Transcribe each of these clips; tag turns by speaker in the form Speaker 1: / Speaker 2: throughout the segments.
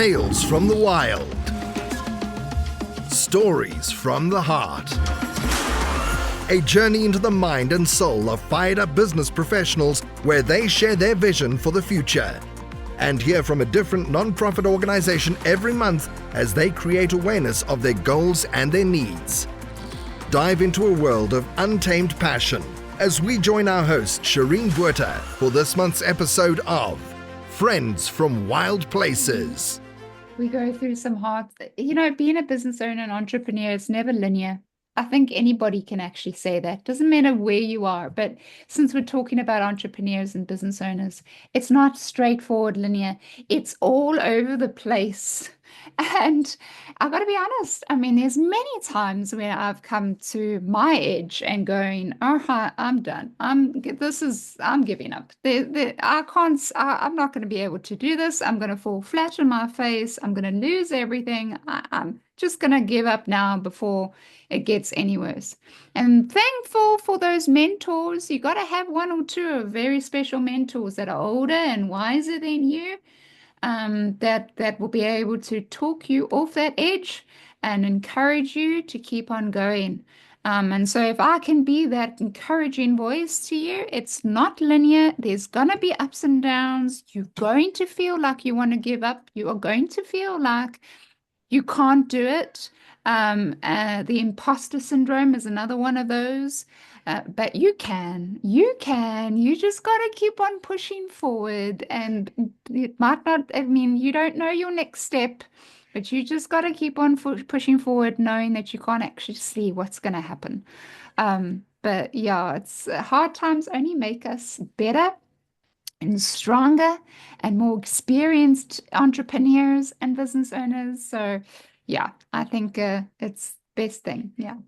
Speaker 1: Tales from the wild. Stories from the heart. A journey into the mind and soul of fired-up business professionals where they share their vision for the future. And hear from a different non-profit organization every month as they create awareness of their goals and their needs. Dive into a world of untamed passion as we join our host, Shireen Buerta, for this month's episode of Friends from Wild Places.
Speaker 2: We go through some hard, being a business owner and entrepreneur is never linear. I think anybody can actually say that. Doesn't matter where you are, but since we're talking about entrepreneurs and business owners, it's not straightforward, linear. It's all over the place. And I've got to be honest, there's many times where I've come to my edge and going, I'm done. I'm giving up. I'm not going to be able to do this. I'm going to fall flat on my face. I'm going to lose everything. I'm just going to give up now before it gets any worse. And thankful for those mentors. You got to have one or two of very special mentors that are older and wiser than you. That will be able to talk you off that edge and encourage you to keep on going. And so if I can be that encouraging voice to you, it's not linear. There's going to be ups and downs. You're going to feel like you want to give up. You are going to feel like you can't do it. The imposter syndrome is another one of those. But you just got to keep on pushing forward, and it might not, you don't know your next step, but you just got to keep on pushing forward, knowing that you can't actually see what's going to happen. But yeah, it's hard times only make us better and stronger and more experienced entrepreneurs and business owners. So yeah, I think it's best thing. Yeah.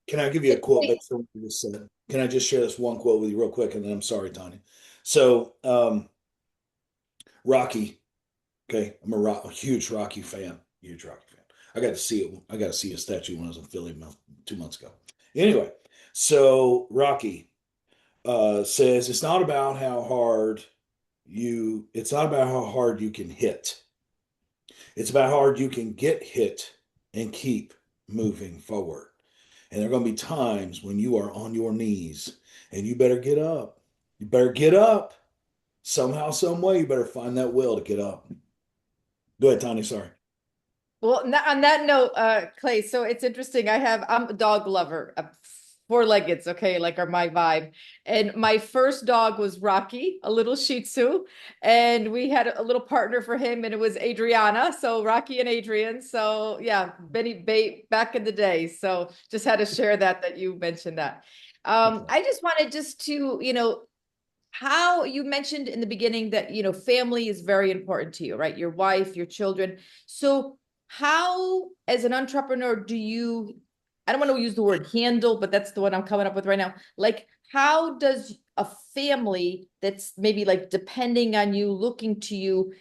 Speaker 3: Can I give you a quote based on what you just said? Can I just share this one quote with you real quick? And then I'm sorry, Tanya. So, Rocky, okay, I'm a huge Rocky fan. Huge Rocky fan. I got to see it. I got to see a statue when I was in Philly 2 months ago. Anyway, so Rocky says it's not about how hard you can hit. It's about how hard you can get hit and keep moving forward. And there are going to be times when you are on your knees and you better get up. You better get up. Somehow, some way, you better find that will to get up. Go ahead, Tanya. Sorry.
Speaker 4: Well, on that note, Clay, so it's interesting. I'm a dog lover. Four-leggeds, okay, like are my vibe. And my first dog was Rocky, a little Shih Tzu. And we had a little partner for him, and it was Adriana. So Rocky and Adrian. So yeah, Benny back in the day. So just had to share that you mentioned that. I just wanted to, how you mentioned in the beginning that, family is very important to you, right? Your wife, your children. So how, as an entrepreneur, I don't want to use the word handle, but that's the one I'm coming up with right now. Like, how does a family that's maybe like depending on you, looking to you,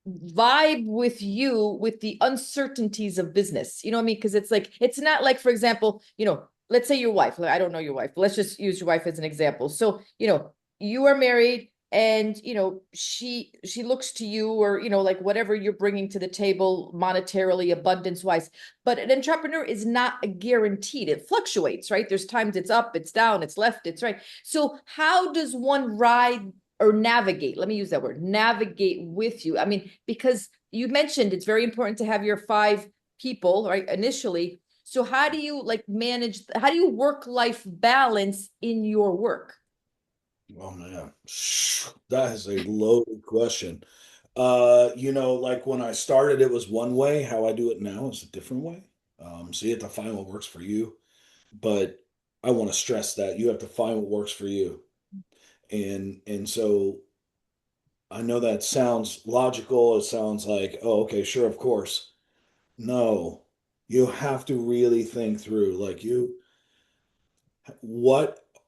Speaker 4: vibe with you with the uncertainties of business? You know what I mean? Because it's not like, for example, let's say your wife, I don't know your wife, but let's just use your wife as an example. So, you are married and, she looks to you or, like whatever you're bringing to the table monetarily, abundance wise, but an entrepreneur is not guaranteed. It fluctuates, right? There's times it's up, it's down, it's left, it's right. So how does one ride or navigate? Let me use that word, navigate with you. Because you mentioned it's very important to have your 5 people, right? Initially. So how do you how do you work-life balance in your work?
Speaker 3: Oh man, that is a loaded question. Like when I started, it was one way. How I do it now is a different way. So you have to find what works for you. But I want to stress that you have to find what works for you. And so I know that sounds logical. It sounds like, oh, okay, sure, of course. No, you have to really think through,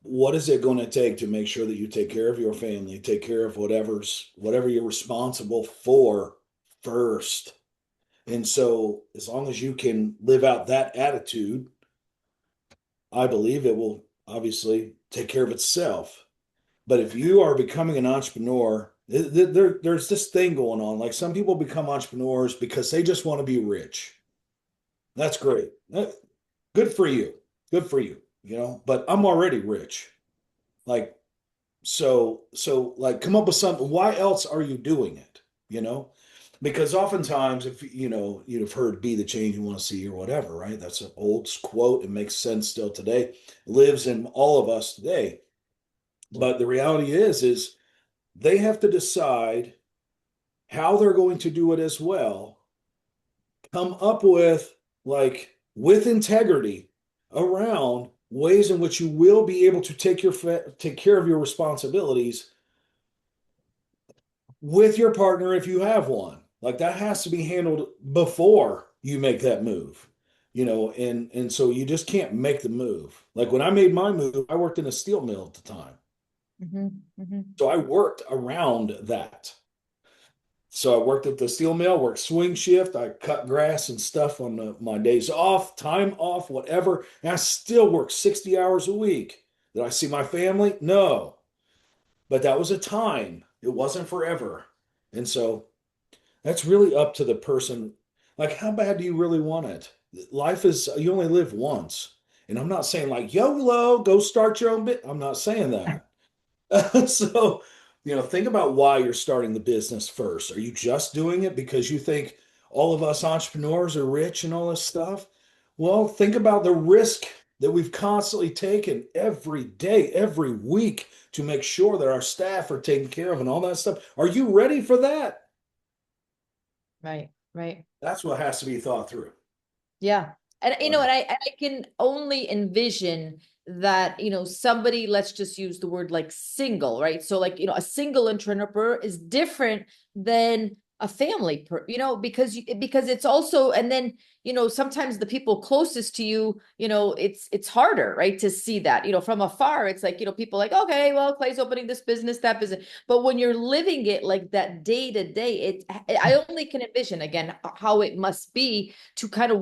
Speaker 3: what is it going to take to make sure that you take care of your family, take care of whatever you're responsible for first. And so as long as you can live out that attitude, I believe it will obviously take care of itself. But if you are becoming an entrepreneur There's this thing going on. Like some people become entrepreneurs because they just want to be rich. That's great. Good for you. Good for you. You know, but I'm already rich. Like, so like come up with something. Why else are you doing it? You know? Because oftentimes, if you know, you'd have heard be the change you want to see or whatever, right? That's an old quote. It makes sense still today. It lives in all of us today. But the reality is they have to decide how they're going to do it as well, come up with like with integrity around ways in which you will be able to take care of your responsibilities with your partner if you have one. Like that has to be handled before you make that move. You know, and so you just can't make the move. Like when I made my move, I worked in a steel mill at the time. So I worked around that. So I worked at the steel mill, worked swing shift. I cut grass and stuff on my days off, time off, whatever. And I still worked 60 hours a week. Did I see my family? No. But that was a time. It wasn't forever. And so that's really up to the person. Like, how bad do you really want it? Life is, you only live once. And I'm not saying like YOLO, go start your own bit. I'm not saying that. So, you know, think about why you're starting the business first. Are you just doing it because you think all of us entrepreneurs are rich and all this stuff? Well, think about the risk that we've constantly taken every day, every week to make sure that our staff are taken care of and all that stuff. Are you ready for that?
Speaker 4: Right, right.
Speaker 3: That's what has to be thought through.
Speaker 4: Yeah. And you know,
Speaker 3: Right.
Speaker 4: and I can only envision that, you know, somebody, let's just use the word like single, right? So like, you know, a single entrepreneur is different than a family, you know, because because it's also, and then, you know, sometimes the people closest to you, you know, it's harder, right, to see that, you know, from afar. It's like, you know, people like, okay, well, Clay's opening this business, that business. But when you're living it like that day to day, I only can envision again how it must be to kind of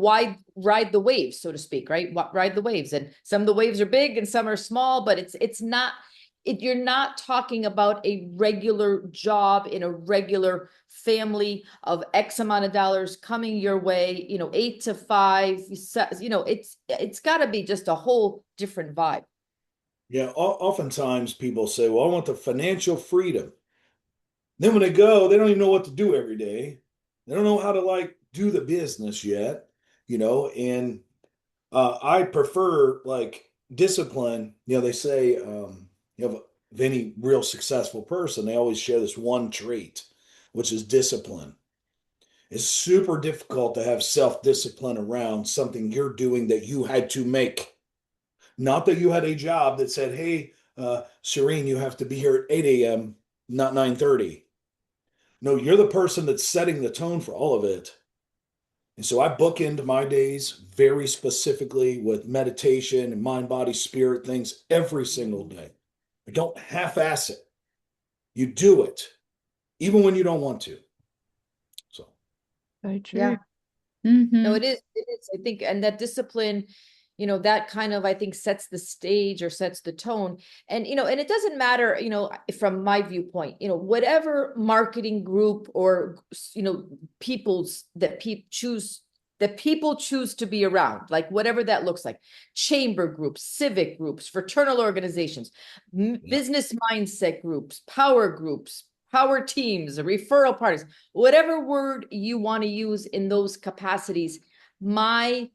Speaker 4: ride the waves, so to speak, right? Ride the waves. And some of the waves are big and some are small, but it's not, you're not talking about a regular job in a regular family of X amount of dollars coming your way, you know, 8 to 5, you know, it's got to be just a whole different vibe.
Speaker 3: Yeah, oftentimes people say, well, I want the financial freedom. Then when they go, they don't even know what to do every day. They don't know how to like do the business yet, you know, and I prefer like discipline. You know, they say, you know, of any real successful person, they always share this one trait, which is discipline. It's super difficult to have self-discipline around something you're doing that you had to make. Not that you had a job that said, hey, Shireen, you have to be here at 8 a.m., not 9:30. No, you're the person that's setting the tone for all of it. And so I bookend my days very specifically with meditation and mind, body, spirit things every single day. I don't half-ass it. You do it, even when you don't want to. So,
Speaker 2: So true.
Speaker 4: Yeah.
Speaker 2: Mm-hmm.
Speaker 4: No, it is, I think, and that discipline, you know, that kind of, I think, sets the stage or sets the tone. And, you know, and it doesn't matter, you know, from my viewpoint, you know, whatever marketing group or, you know, people's that people choose to be around, like whatever that looks like, chamber groups, civic groups, fraternal organizations, business mindset groups, power teams, referral parties, whatever word you want to use in those capacities. My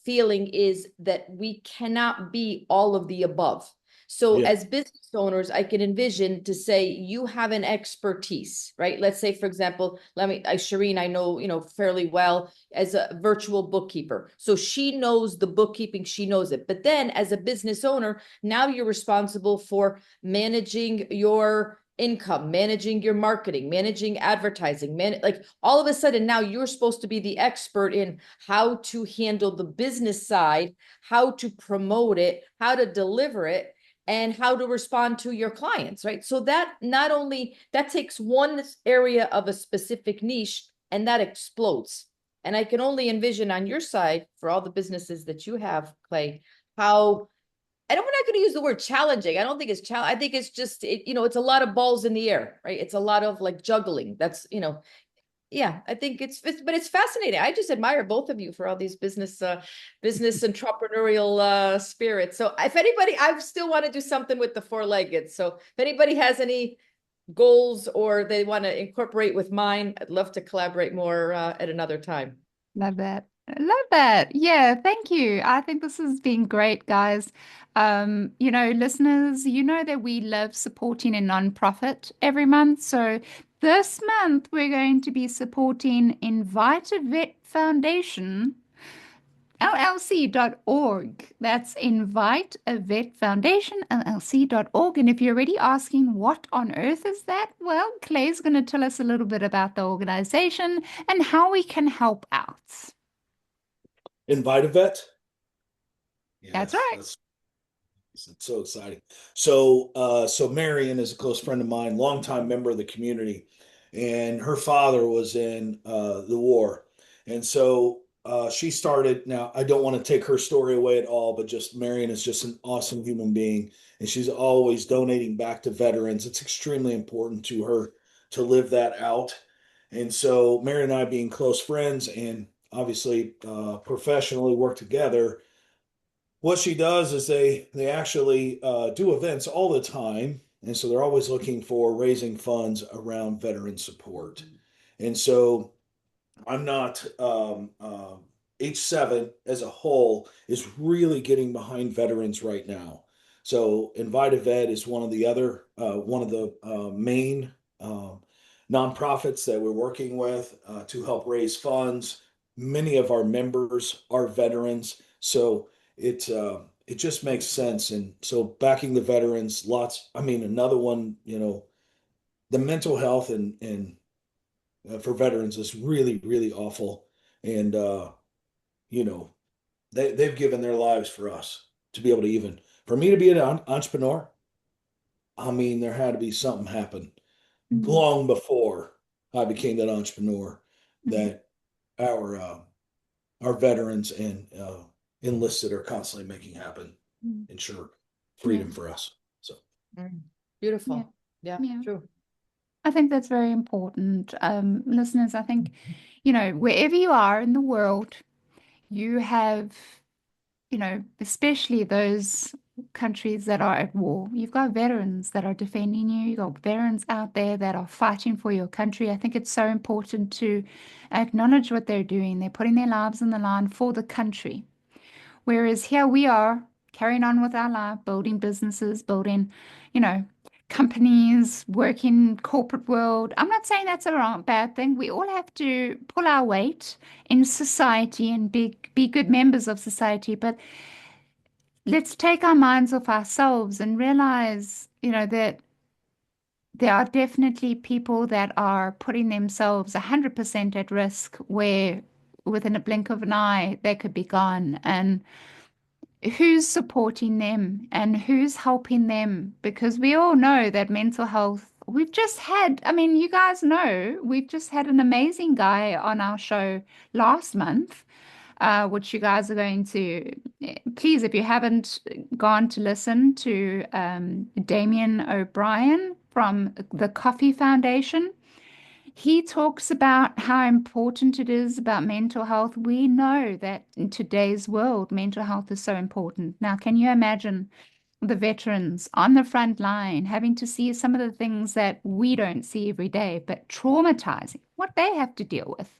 Speaker 4: feeling is that we cannot be all of the above. So
Speaker 3: yeah,
Speaker 4: as business owners, I can envision to say you have an expertise, right? Let's say, for example, Shireen, I know, you know, fairly well as a virtual bookkeeper. So she knows the bookkeeping, she knows it. But then as a business owner, now you're responsible for managing your income, managing your marketing, managing advertising, like all of a sudden now you're supposed to be the expert in how to handle the business side, how to promote it, how to deliver it, and how to respond to your clients, right? So that not only that takes one area of a specific niche and that explodes. And I can only envision on your side for all the businesses that you have, Clay, how and we're not going to use the word challenging. I don't think it's challenge. I think it's just, it's a lot of balls in the air, right? It's a lot of like juggling. That's, yeah, I think but it's fascinating. I just admire both of you for all these business entrepreneurial spirits. So if anybody, I still want to do something with the four-legged. So if anybody has any goals or they want to incorporate with mine, I'd love to collaborate more at another time.
Speaker 2: Love that. Love that. Yeah, thank you. I think this has been great, guys. Listeners, you know that we love supporting a nonprofit every month. So this month we're going to be supporting Invite a Vet Foundation, llc.org. That's Invite a Vet Foundation, llc.org. And if you're already asking what on earth is that, well, Clay's going to tell us a little bit about the organization and how we can help out.
Speaker 3: Invite a vet.
Speaker 2: That's right.
Speaker 3: It's so exciting. So Marion is a close friend of mine, longtime member of the community, and her father was in the war, and so she started. Now I don't want to take her story away at all, but just Marion is just an awesome human being, and she's always donating back to veterans. It's extremely important to her to live that out, and so Marion and I, being close friends and obviously professionally work together, what she does is they actually do events all the time, and so they're always looking for raising funds around veteran support. And so I'm not H7 as a whole is really getting behind veterans right now. So Invite a Vet is one of the main nonprofits that we're working with to help raise funds. Many of our members are veterans, so it just makes sense. And so backing the veterans, lots. I mean, another one, the mental health and for veterans is really, really awful. And you know, they've given their lives for us to be able to even for me to be an entrepreneur. I mean, there had to be something happen long before I became that entrepreneur that our veterans and enlisted are constantly making happen, ensure freedom for us. So
Speaker 4: beautiful. Yeah, true.
Speaker 2: I think that's very important. Listeners, I think, wherever you are in the world, you have, especially those countries that are at war, you've got veterans that are defending you. You've got veterans out there that are fighting for your country. I think it's so important to acknowledge what they're doing. They're putting their lives on the line for the country. Whereas here we are carrying on with our life, building businesses, building, companies, working corporate world. I'm not saying that's a bad thing. We all have to pull our weight in society and be good members of society. But let's take our minds off ourselves and realize, that there are definitely people that are putting themselves 100% at risk where within a blink of an eye, they could be gone. And who's supporting them and who's helping them? Because we all know that mental health, we've just had, you guys know, we've just had an amazing guy on our show last month, which you guys are going to, please, if you haven't gone to listen to Damien O'Brien from the Coffee Foundation. He talks about how important it is about mental health. We know that in today's world, mental health is so important. Now, can you imagine the veterans on the front line having to see some of the things that we don't see every day, but traumatizing, what they have to deal with?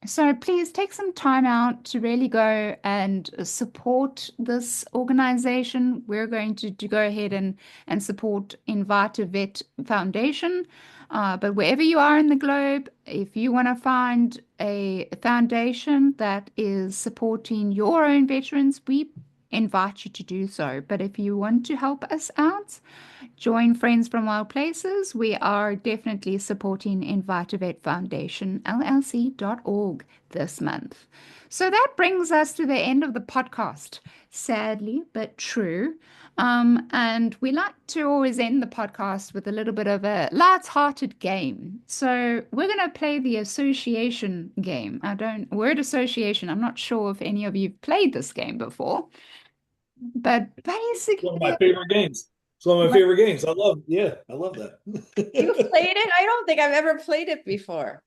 Speaker 2: So please take some time out to really go and support this organization. We're going to go ahead and support Invite a Vet Foundation. But wherever you are in the globe, if you want to find a foundation that is supporting your own veterans, we invite you to do so. But if you want to help us out, join Friends from Wild Places. We are definitely supporting Invite a Vet Foundation, llc.org this month. So that brings us to the end of the podcast, sadly, but true. And we like to always end the podcast with a little bit of a light-hearted game. So we're going to play the association game. Word association. I'm not sure if any of you have played this game before. But
Speaker 3: One of my
Speaker 2: basically,
Speaker 3: favorite games. It's one of my
Speaker 2: what
Speaker 3: favorite games. I love that.
Speaker 4: You've played it? I don't think I've ever played it before.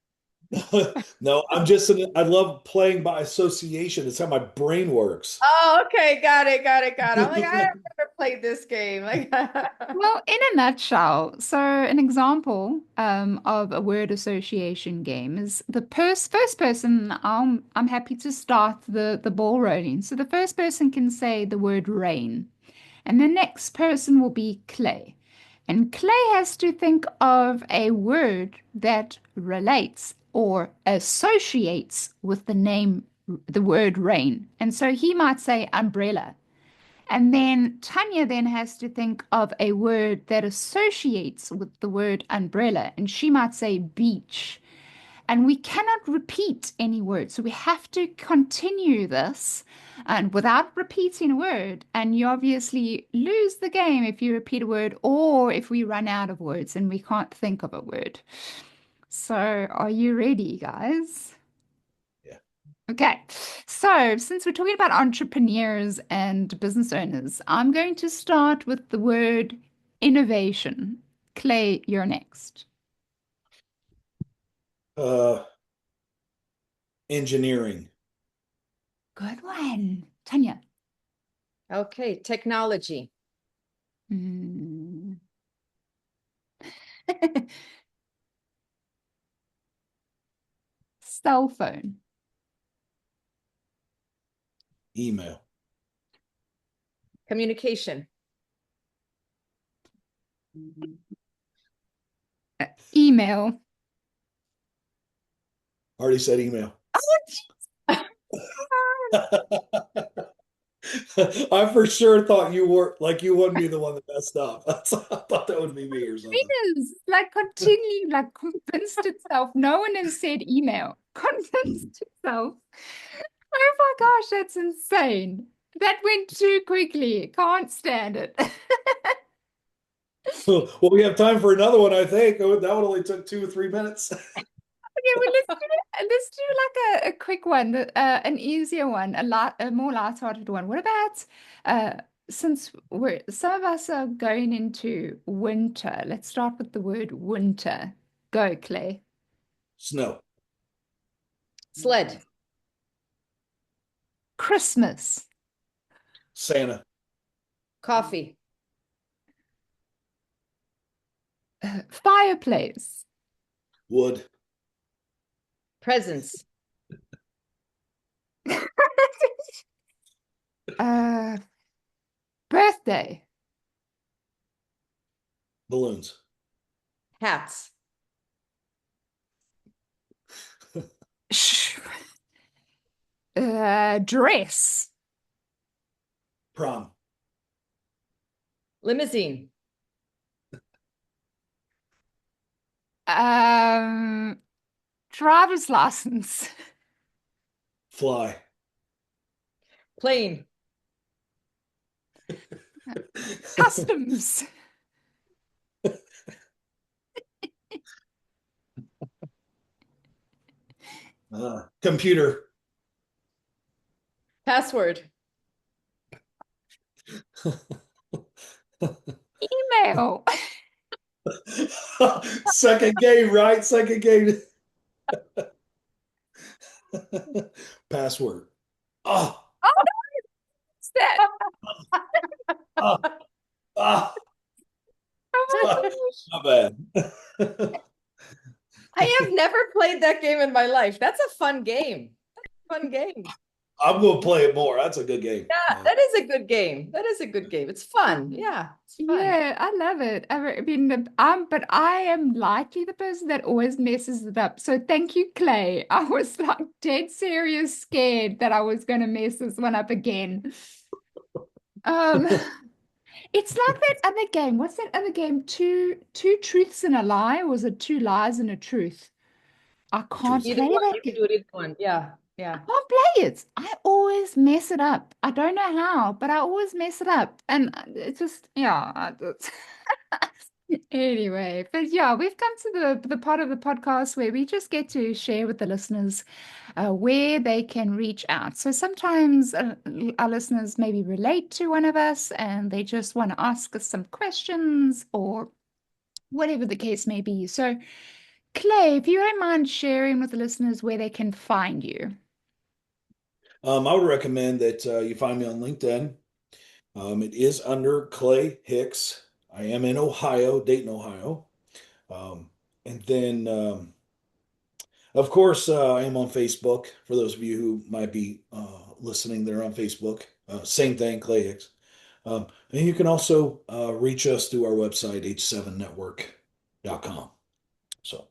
Speaker 3: No, I love playing by association. It's how my brain works.
Speaker 4: Oh, okay. Got it. I'm like, I've never played this game. Like,
Speaker 2: well, in a nutshell, so an example of a word association game is the first person. I'm happy to start the ball rolling. So the first person can say the word rain, and the next person will be Clay. And Clay has to think of a word that relates or associates with the word rain. And so he might say umbrella. And then Tanya then has to think of a word that associates with the word umbrella. And she might say beach. And we cannot repeat any word. So we have to continue this and without repeating a word. And you obviously lose the game if you repeat a word or if we run out of words and we can't think of a word. So are you ready, guys?
Speaker 3: Yeah.
Speaker 2: Okay. So since we're talking about entrepreneurs and business owners, I'm going to start with the word innovation. Clay, you're next.
Speaker 3: Uh, Engineering.
Speaker 2: Good one. Tanya.
Speaker 4: okay, technology,
Speaker 2: Hmm. Cell phone.
Speaker 3: Email.
Speaker 4: communication,
Speaker 2: Email.
Speaker 3: Already said email. I for sure thought you were like you wouldn't be the one that messed up. I thought that would be me or something.
Speaker 2: Is like continue, like convinced itself. No one has said email. Convinced itself. Oh my gosh, that's insane. That went too quickly. Can't stand it.
Speaker 3: Well, we have time for another one, I think. That one only took 2 or 3 minutes.
Speaker 2: Okay, well, let's do like a quick one, an easier one, a more light-hearted one. What about since some of us are going into winter, let's start with the word winter. Go, Clay.
Speaker 3: Snow.
Speaker 4: sled,
Speaker 2: Christmas.
Speaker 3: Santa.
Speaker 4: coffee,
Speaker 2: Fireplace.
Speaker 3: Wood.
Speaker 4: presents,
Speaker 2: uh, birthday.
Speaker 3: Balloons.
Speaker 4: hats,
Speaker 2: Dress.
Speaker 3: Prom.
Speaker 4: limousine,
Speaker 2: Um, driver's license.
Speaker 3: Fly.
Speaker 4: plane,
Speaker 2: Customs.
Speaker 3: Computer.
Speaker 4: password,
Speaker 2: Email.
Speaker 3: Second game, right? Second game. Password. Oh,
Speaker 2: Oh, what's that?
Speaker 3: oh, oh,
Speaker 2: Oh my gosh.
Speaker 3: not bad.
Speaker 4: I have never played that game in my life. That's a fun game. Fun game.
Speaker 3: I'm gonna play it more. That's a good game.
Speaker 4: Yeah, that is a good game. That is a good game. It's fun. Yeah, it's fun.
Speaker 2: Yeah, I love it. I mean, but I am likely the person that always messes it up. So thank you, Clay. I was like dead serious scared that I was going to mess this one up again. Um, it's like that other game. What's that other game? Two truths and a lie, or was it two lies and a truth? I can't
Speaker 3: Truth.
Speaker 4: Either
Speaker 2: play
Speaker 4: one,
Speaker 2: that
Speaker 4: you can
Speaker 2: game.
Speaker 4: do it either one. Yeah,
Speaker 2: I
Speaker 4: yeah.
Speaker 2: can't play it. I always mess it up. I don't know how, but I always mess it up. And it's just, yeah. Anyway, but yeah, we've come to the part of the podcast where we just get to share with the listeners where they can reach out. So sometimes our listeners maybe relate to one of us and they just want to ask us some questions or whatever the case may be. So, Clay, if you don't mind sharing with the listeners where they can find you.
Speaker 3: I would recommend that you find me on LinkedIn. It is under Clay Hicks. I am in Ohio, Dayton, Ohio. And then, of course, I am on Facebook. For those of you who might be listening, they're on Facebook. Same thing, Clay Hicks. And you can also reach us through our website, h7network.com. So,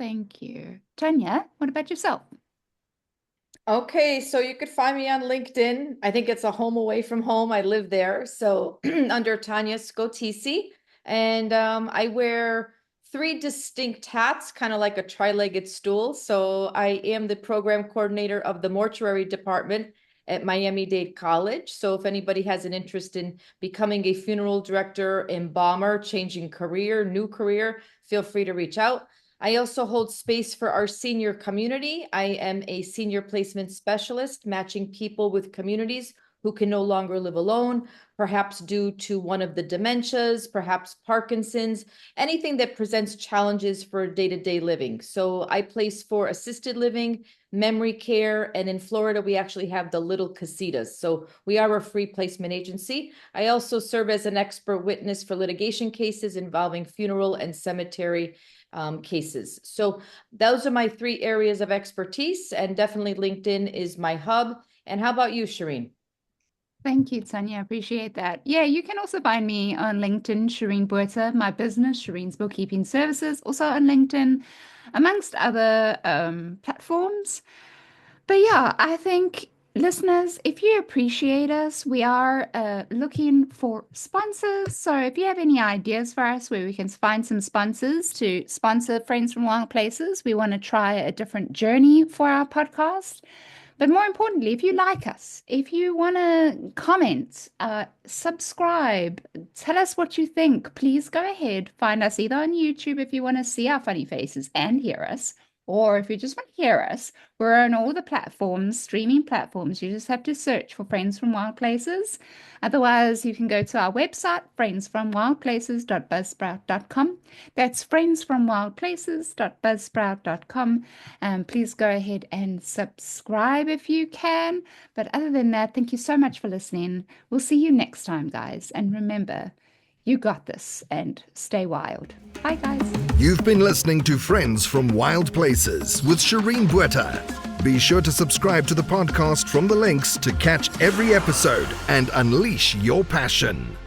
Speaker 2: Thank you. Tanya, what about yourself?
Speaker 4: Okay, so you could find me on LinkedIn. I think it's a home away from home. I live there. So under Tanya Scotisi. And I wear three distinct hats, kind of like a tri-legged stool. So I am the program coordinator of the mortuary department at Miami-Dade College. So if anybody has an interest in becoming a funeral director, embalmer, changing career, new career, feel free to reach out. I also hold space for our senior community. I am a senior placement specialist, matching people with communities who can no longer live alone, perhaps due to one of the dementias, perhaps Parkinson's, anything that presents challenges for day-to-day living. So I place for assisted living, memory care, and in Florida, we actually have the little casitas. So we are a free placement agency. I also serve as an expert witness for litigation cases involving funeral and cemetery cases. So those are my three areas of expertise, and definitely LinkedIn is my hub. And how about you, Shireen?
Speaker 2: Thank you, Tanya. I appreciate that. Yeah, you can also find me on LinkedIn, Shireen Buerta, my business, Shireen's Bookkeeping Services, also on LinkedIn, amongst other platforms. But yeah, I think listeners, if you appreciate us, we are looking for sponsors. So if you have any ideas for us where we can find some sponsors to sponsor Friends from Wild Places, we want to try a different journey for our podcast. But more importantly, if you like us, if you want to comment, subscribe, tell us what you think, please go ahead. Find us either on YouTube if you want to see our funny faces and hear us, or if you just want to hear us, we're on all the platforms, streaming platforms. You just have to search for Friends from Wild Places. Otherwise, you can go to our website, friendsfromwildplaces.buzzsprout.com. That's friendsfromwildplaces.buzzsprout.com. Please go ahead and subscribe if you can. But other than that, thank you so much for listening. We'll see you next time, guys. And remember, you got this, and stay wild. Bye, guys.
Speaker 1: You've been listening to Friends from Wild Places with Shireen Buerta. Be sure to subscribe to the podcast from the links to catch every episode and unleash your passion.